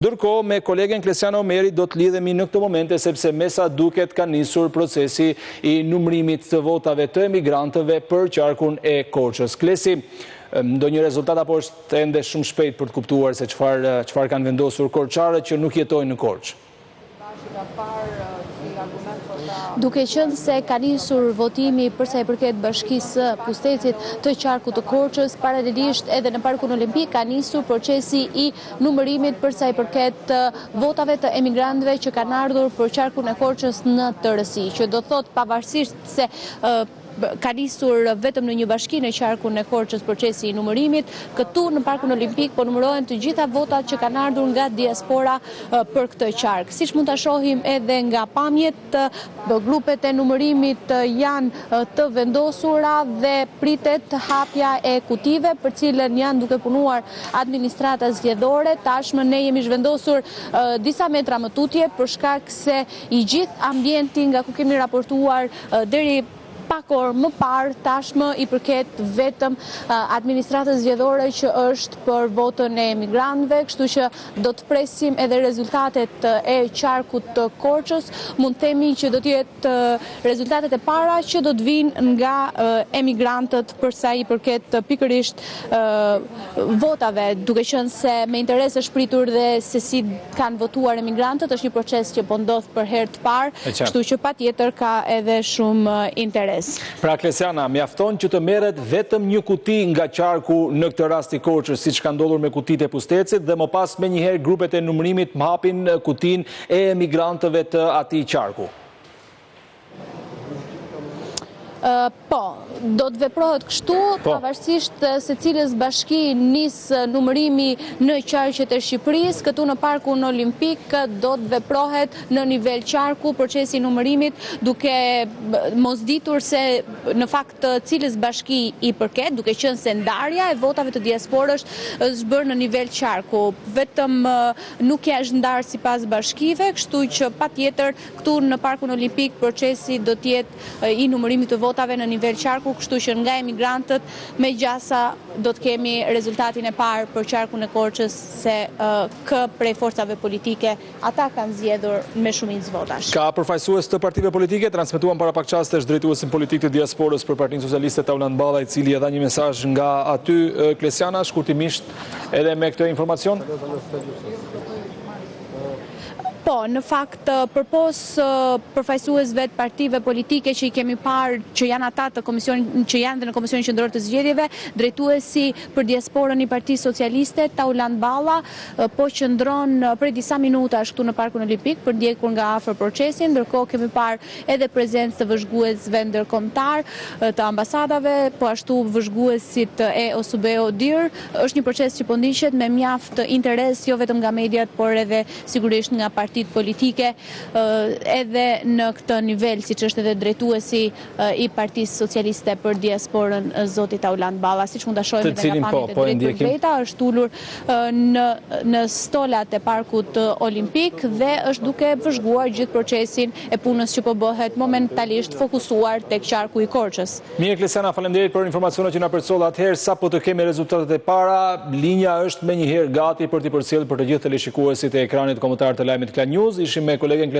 Ndërkohë, me kolegen Klesiana Omeri do të lidhemi në këto momente sepse me sa duket ka nisur procesi i numërimit të votave të emigrantëve për qarkun e Korçës. Klesi, ndonjë rezultat apo është ende shumë shpejt për të kuptuar se çfarë kanë vendosur korçarët që nuk jetojnë në Korçë? Duke qenë se ka nisur votimi përsa i përket bashkisë Pustecit të qarkut të Korçës, paralelisht edhe në Parkun Olimpik ka nisur procesi i numërimit përsa i përket votave të emigrantëve që kanë ardhur për qarkun e Korçës në tërësi, që do thot pavarësisht se ka nisur vetëm në një bashki në qarkun e Korçës procesi i numërimit, këtu në Parkun Olimpik po numërohen të gjitha votat që kanë ardhur nga diaspora për këtë qark. Siç mund ta shohim edhe nga pamjet, grupet e numërimit janë të vendosura dhe pritet hapja e kutive për cilën janë duke punuar administrata zgjedhore. Tashmë ne jemi zhvendosur disa metra më tutje për shkak se i gjithë ambienti nga ku kemi raportuar deri pak orë më parë tashmë i përket vetëm administratës zgjedhore që është për votën e emigrantëve, kështu që do të presim edhe rezultatet e qarkut të Korçës. Mund të themi që do të jetë rezultatet e para që do të vinë nga emigrantët përsa i përket pikërisht votave, duke qenë se me interes është pritur dhe se si kanë votuar emigrantët, është një proces që po ndodh për herë të parë, kështu që patjetër ka edhe shumë interes. Pra Klesiana, mjafton që të merret vetëm një kuti nga qarku në këtë rast i Korçës, siç ka ndodhur me kutitë e Pustecit, dhe më pas menjëherë grupet e numërimit më hapin kutinë e emigrantëve të atij qarku. Po, do të veprohet kështu, pavarësisht se cilës bashki nis numërimi në qarqet e Shqipërisë, këtu në Parkun Olimpik do të veprohet në nivel qarku procesi i numërimit, duke mos ditur se në fakt cilës bashki i përket, duke qenë se ndarja e votave të diasporës është bërë në nivel qarku. Vetëm nuk është ndarë sipas bashkive, kështu që patjetër këtu në Parkun Olimpik procesi do të jetë i numërimit të votave në nivel qarku, kështu që nga emigrantët me gjasa do të kemi rezultatin e parë për qarkun e Korçës se kë prej forcave politike ata kanë zgjedhur me shumicë votash. Ka përfaqësues të partive politike, transmetuan para pak çastesh drejtuesin politik të diasporës për Partinë Socialiste Tauland Balla, i cili dha një mesazh nga aty. Klesiana, shkurtimisht edhe me këtë informacion. Po, në fakt, përpos përfaqësuesve të partive politike që i kemi parë që janë ata të komisionit, që janë dhe në Komisionin Qendror të Zgjedhjeve, drejtuesi për diasporën i Partisë Socialiste Tauland Balla po qëndron për disa minuta këtu në Parkun Olimpik për ndjekur nga afër procesin, ndërkohë kemi parë edhe prezencë të vëzhguesve ndërkombëtar të ambasadave, po ashtu vëzhguesit e OSBE ODIR. Është një proces që po ndiqet me mjaft interes jo vetëm nga mediat, por edhe sigurisht nga partitë politike, edhe në këtë nivel, siç është edhe drejtuesi i Partisë Socialiste për diasporën zoti Tauland Balla, siç mund ta shohim edhe nga pamjet e drejtë për drejta, është ulur në stolat e Parkut Olimpik dhe është duke vëzhguar gjithë procesin e punës që po bëhet momentalisht fokusuar tek qarku i Korçës. Mirë Klesiana, faleminderit për informacionet që na përcolla. Atëherë sapo të kemi rezultatet e para, linja është menjëherë gati për t'i përcjellë për të gjithë teleshikuesit e ekranit kombëtar të lajmit Klan News. Ishim me kolegen